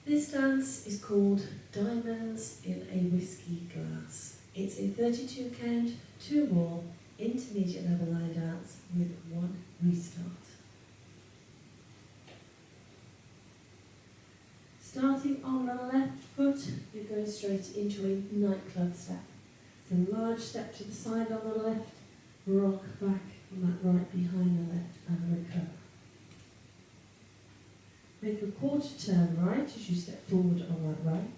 This dance is called Diamonds in a Whiskey Glass. It's a 32 count, 2 wall, intermediate level line dance with 1 restart. Starting on the left foot, you're going straight into a nightclub step. It's a large step to the side on the left, rock back on that right behind the left and recover. Make a quarter turn right as you step forward on that right.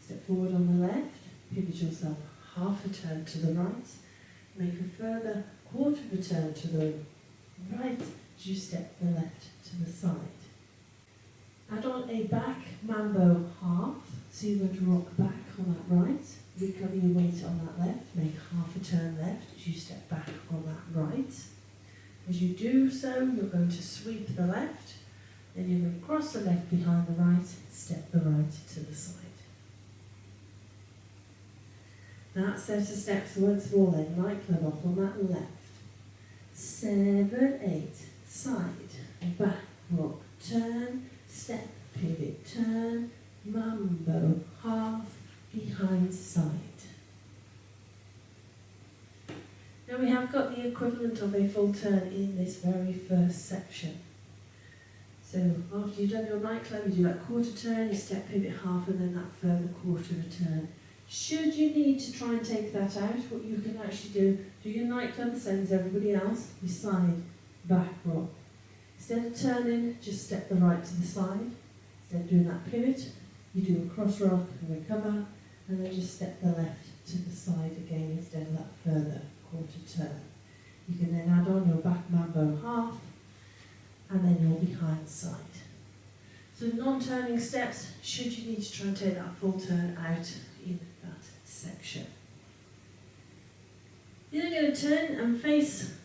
Step forward on the left, pivot yourself half a turn to the right. Make a further quarter of a turn to the right as you step the left to the side. Add on a back mambo half, so you're going to rock back on that right. Recover your weight on that left, make half a turn left as you step back on that right. As you do so, you're going to sweep the left. Then you're going to cross the left behind the right, step the right to the side. That set of steps once more then, nightclub off on that left. 7, 8, side, back, rock, turn, step, pivot, turn, mambo, half, behind, side. Now we have got the equivalent of a full turn in this very first section. So after you've done your nightclub, you do that quarter turn, you step, pivot, half, and then that further quarter of a turn. Should you need to try and take that out, what you can actually do your nightclub the same as everybody else, you side, back, rock. Instead of turning, just step the right to the side. Instead of doing that pivot, you do a cross rock and recover, and then just step the left to the side again instead of that further quarter turn. You can then add on your back mambo half, and then your behind side. So non-turning steps, should you need to try and take that full turn out in that section. You're then going to turn and face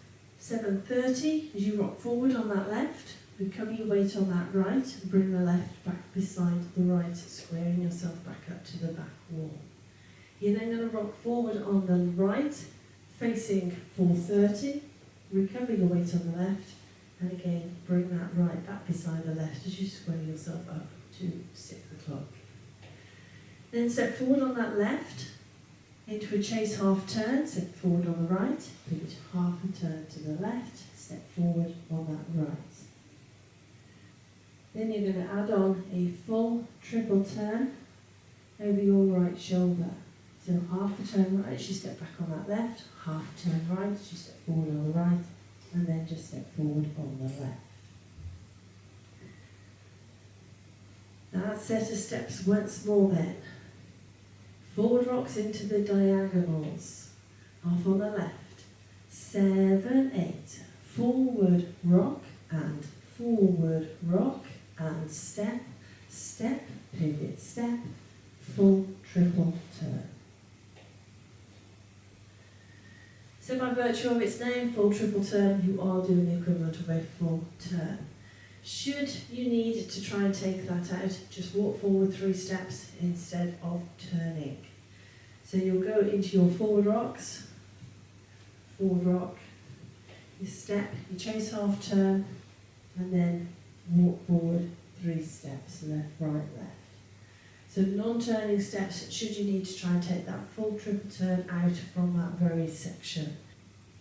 7:30 as you rock forward on that left, recover your weight on that right, and bring the left back beside the right, squaring yourself back up to the back wall. You're then going to rock forward on the right, facing 4:30, recover your weight on the left, and again, bring that right back beside the left as you square yourself up to 6 o'clock. Then step forward on that left into a chase half turn, step forward on the right, pivot half a turn to the left, step forward on that right. Then you're going to add on a full triple turn over your right shoulder. So half a turn right as you step back on that left, half a turn right as you step forward on the right, and then just step forward on the left. That set of steps once more then. Forward rocks into the diagonals. Half on the left. 7, 8. Forward rock and forward rock and step, step, pivot, step, full triple turn. So by virtue of its name, full triple turn, you are doing the equivalent of a full turn. Should you need to try and take that out, just walk forward 3 steps instead of turning. So you'll go into your forward rocks, forward rock, you step, you chase half turn, and then walk forward 3 steps, left, right, left. So non-turning steps, should you need to try and take that full triple turn out from that very section.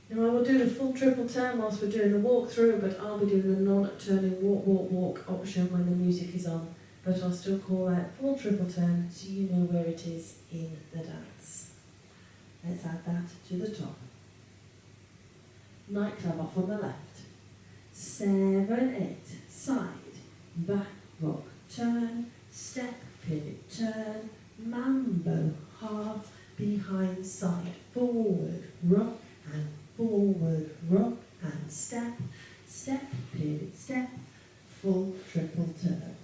Now I will do the full triple turn whilst we're doing the walkthrough, but I'll be doing the non-turning walk, walk, walk option when the music is on. But I'll still call out full triple turn so you know where it is in the dance. Let's add that to the top. Nightclub off on the left. 7, 8, side, back, rock, turn, step, pivot, turn, mambo, half, behind, side, forward, rock, and forward, rock, and step, step, pivot, step, full triple turn.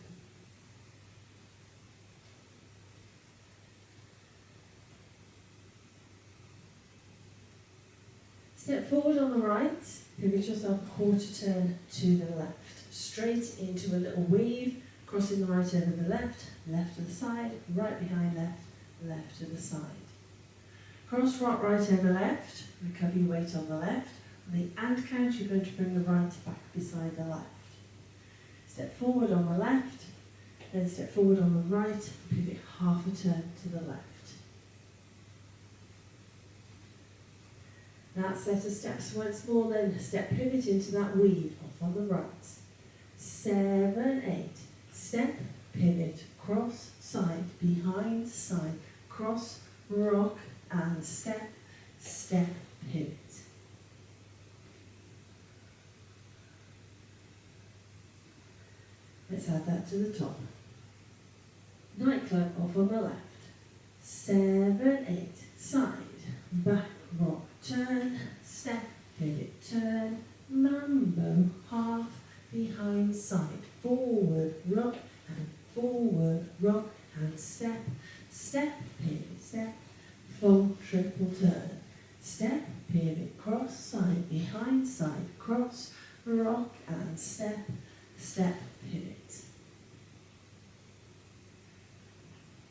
Step forward on the right, pivot yourself a quarter turn to the left, straight into a little weave, crossing the right over the left, left to the side, right behind left, left to the side. Cross rock right over left, recover your weight on the left. On the and count, you're going to bring the right back beside the left. Step forward on the left, then step forward on the right, pivot half a turn to the left. That set of steps once more, then step pivot into that weave off on the right. 7, 8, step, pivot, cross, side, behind, side, cross, rock, and step, step, pivot. Let's add that to the top. Nightclub off on the left. 7, 8, side, back, rock, turn, step, pivot, turn, mambo, half, behind, side, forward, rock, and step, step, pivot, step, full triple turn, step, pivot, cross, side, behind, side, cross, rock, and step, step, pivot.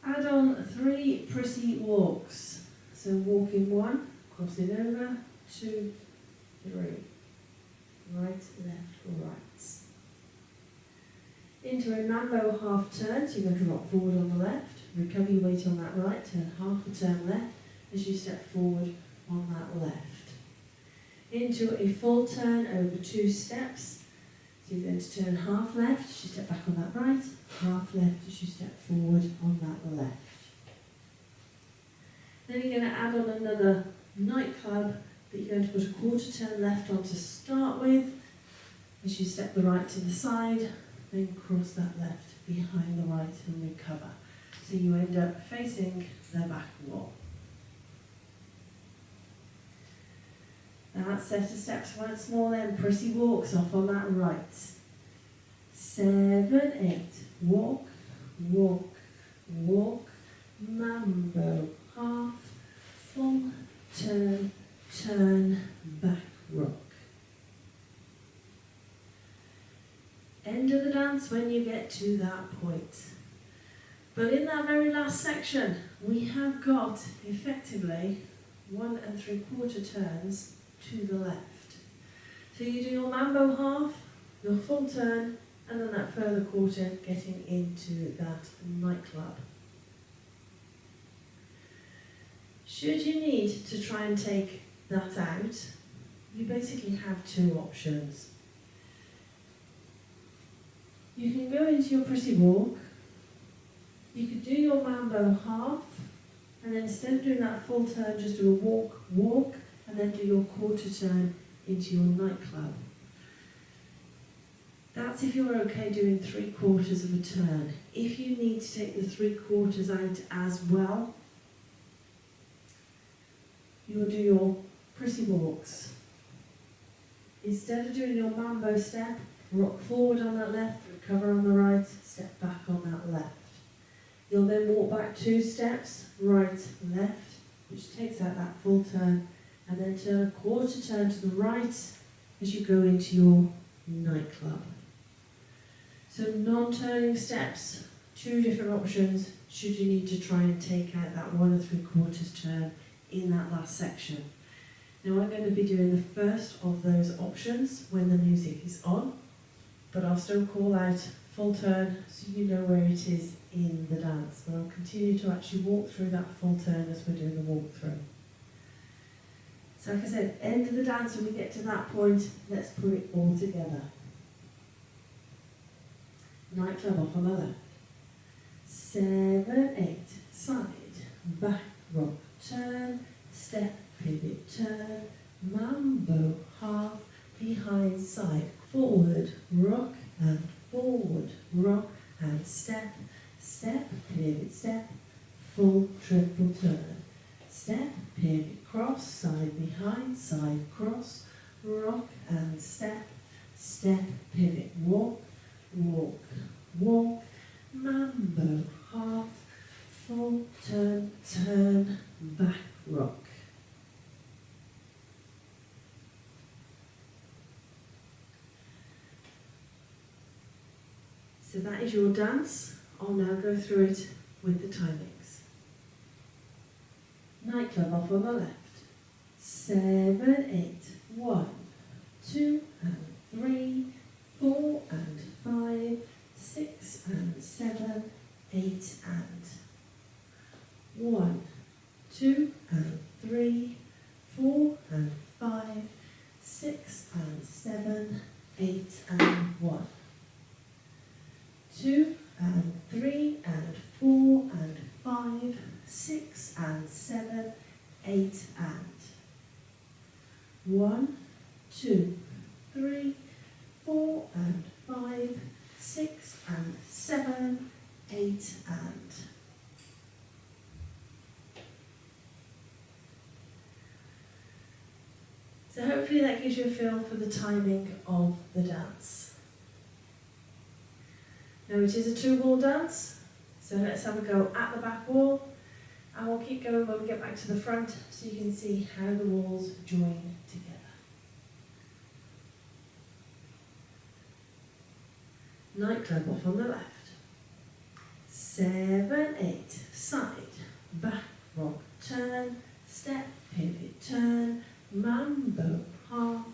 Add on 3 prissy walks. So walking 1, crossing over, 2, 3. Right, left, right. Into a mambo half turn, so you're going to rock forward on the left, recover your weight on that right, turn half a turn left as you step forward on that left. Into a full turn over 2 steps, so you're going to turn half left as you step back on that right, half left as you step forward on that left. Then you're going to add on another nightclub that you're going to put a quarter turn left on to start with as you step the right to the side, then cross that left behind the right and recover. So you end up facing the back wall. That set of steps once more then, prissy walks off on that right. 7, 8, walk, walk, walk, mambo, half, full, turn, turn, back, rock. End of the dance when you get to that point. But in that very last section, we have got effectively 1 3/4 turns to the left. So you do your mambo half, your full turn, and then that further quarter getting into that nightclub. Should you need to try and take that out, you basically have 2 options. You can go into your prissy walk, you could do your mambo half, and then instead of doing that full turn, just do a walk, walk, and then do your quarter turn into your nightclub. That's if you're okay doing 3/4 of a turn. If you need to take the 3/4 out as well, you'll do your prissy walks. Instead of doing your mambo step, rock forward on that left, recover on the right, step back on that left. You'll then walk back 2 steps, right, left, which takes out that full turn, and then turn a quarter turn to the right as you go into your nightclub. So non-turning steps, 2 different options should you need to try and take out that 1 3/4 turn in that last section. Now I'm going to be doing the first of those options when the music is on, but I'll still call out full turn so you know where it is in the dance. But I'll continue to actually walk through that full turn as we're doing the walkthrough. So like I said, end of the dance when we get to that point, let's put it all together. Nightclub off on the left. 7, 8, side, back, rock, turn, step, pivot, turn, mambo, half, behind, side, forward, rock, and step, step, pivot, step, full triple turn, step, pivot, cross, side, behind, side, cross, rock, and step, step, pivot, walk, walk, walk, mambo, half, full turn, turn, back, rock. So that is your dance. I'll now go through it with the timings. Nightclub off on the left. 7, 8, 1, 2 and 3, 4 and 5, 6 and 7, 8 and 1, 2 and 3, 4 and 5, 6 and 7, 8 and 1, 2 and 3 and 4 and 5, 6 and 7, 8 and 1, 2, 3, 4 and 5, 6 and 7, 8 and. So hopefully that gives you a feel for the timing of the dance. Now it is a 2-wall dance, so let's have a go at the back wall, and we'll keep going when we get back to the front so you can see how the walls join together. Nightclub off on the left. 7, 8, side, back, rock, turn, step, pivot, turn, mambo, half,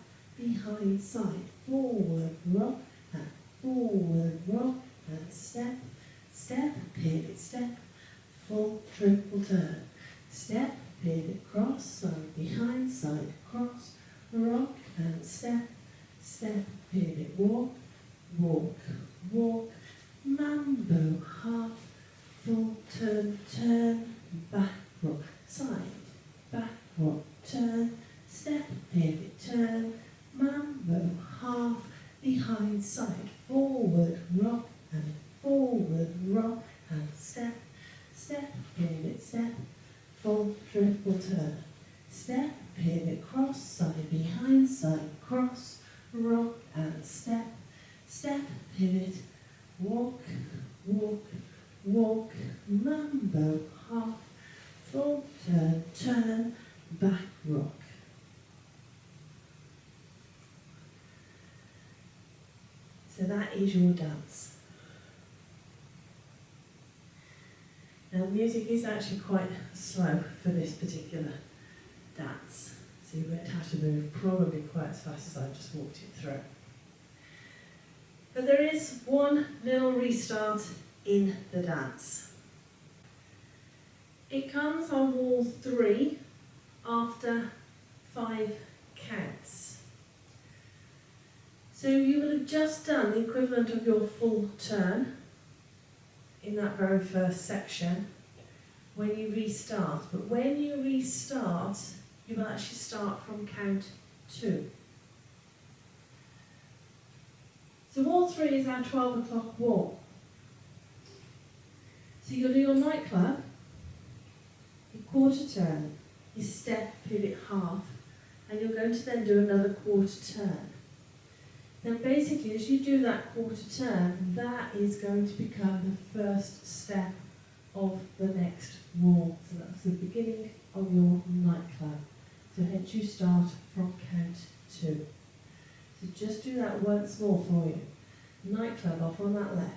behind, side, forward, rock, and forward, rock, and step, step, pivot, step, full triple turn, step, pivot, cross, side, behind, side, cross, rock, and step, step, pivot, walk, walk, walk, mambo, half, full turn, turn, back, rock, side, back, rock, turn, step, pivot, turn, mambo, half, behind, side, forward, rock, and forward, rock, and step, step, pivot, step, full triple turn, step, pivot, cross, side, behind, side, cross, rock, and step, step, pivot, walk, walk, walk, mambo, half, full turn, turn, back, rock. So that is your dance. Now the music is actually quite slow for this particular dance, so you won't have to move probably quite as fast as I've just walked it through. But there is one little restart in the dance. It comes on wall 3 after 5 counts. So you will have just done the equivalent of your full turn in that very first section when you restart. But when you restart, you will actually start from count 2. So wall 3 is our 12 o'clock wall. So you'll do your nightclub, your quarter turn, your step, pivot, half, and you're going to then do another quarter turn. Then basically as you do that quarter turn, that is going to become the first step of the next wall. So that's the beginning of your nightclub. So hence you start from count 2. So just do that once more for you. Nightclub off on that left.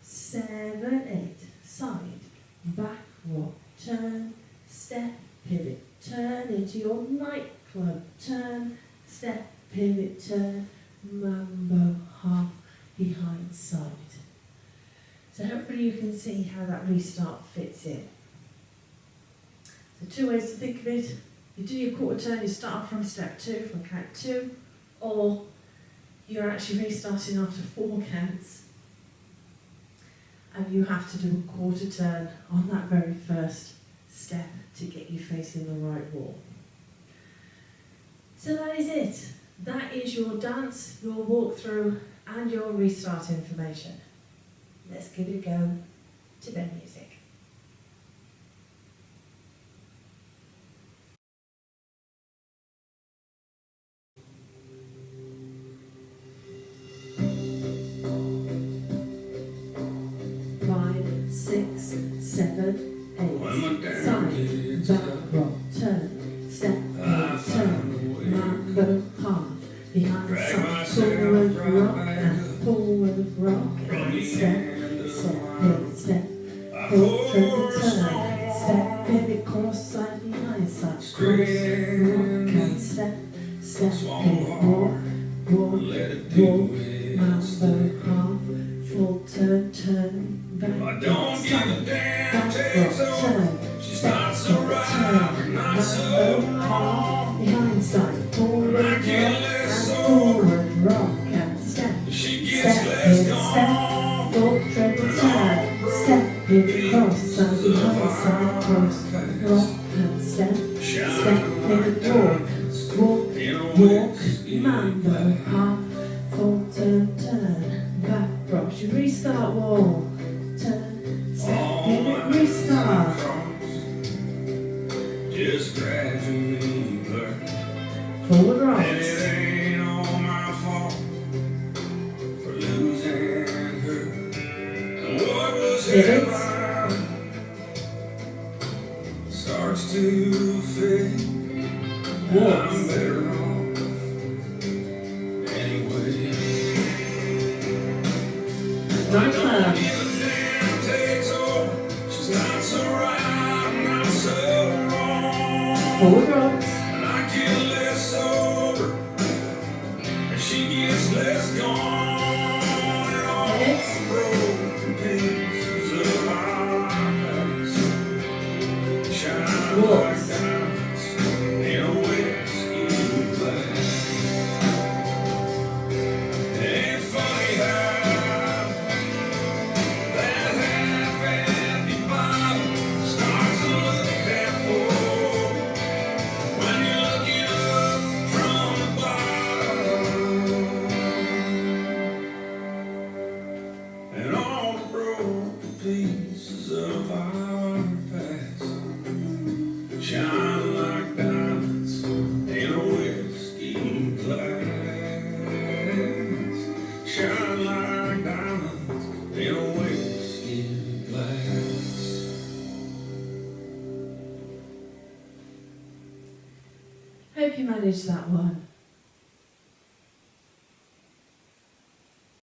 7, 8, side, back, rock, turn, step, pivot, turn into your nightclub, turn, step, pivot, turn, mambo, half, behind, side. So hopefully you can see how that restart fits in. So 2 ways to think of it. You do your quarter turn, you start from step 2, from count 2, or you're actually restarting after 4 counts and you have to do a quarter turn on that very first step to get you facing the right wall. So that is it. That is your dance, your walkthrough and your restart information. Let's give it a go to bed music. Full turn, don't give a damn, takes over. She starts to ride, not so wrong. Behind side, forward rock, and forward rock, and step. She Step gets less in, step, gone. full treble turn. Step in, cross, side behind side, cross, rock, and step. Step in, walk, walk, mambo, half, full turn, turn, back, cross. You restart, walk, turn, step in, restart. Just gradually blur. Forward And right. it ain't all my fault for losing her. And what was It is. heaven starts to fade. I'm Walks. better off anyway. Right turn. Give a damn, takes over. She starts to ride, not so wrong. Forward rocks. And I get less sober, and she gets less gone. And all the Heads. broken pieces of our past shine Walks. like diamonds in a whiskey glass. It ain't funny how that half-empty bottle starts to look half full when you're looking up from the bottom. And all the broken pieces of our past shine like diamonds in a whiskey glass. Shine like diamonds in a whiskey glass. Hope you managed that one.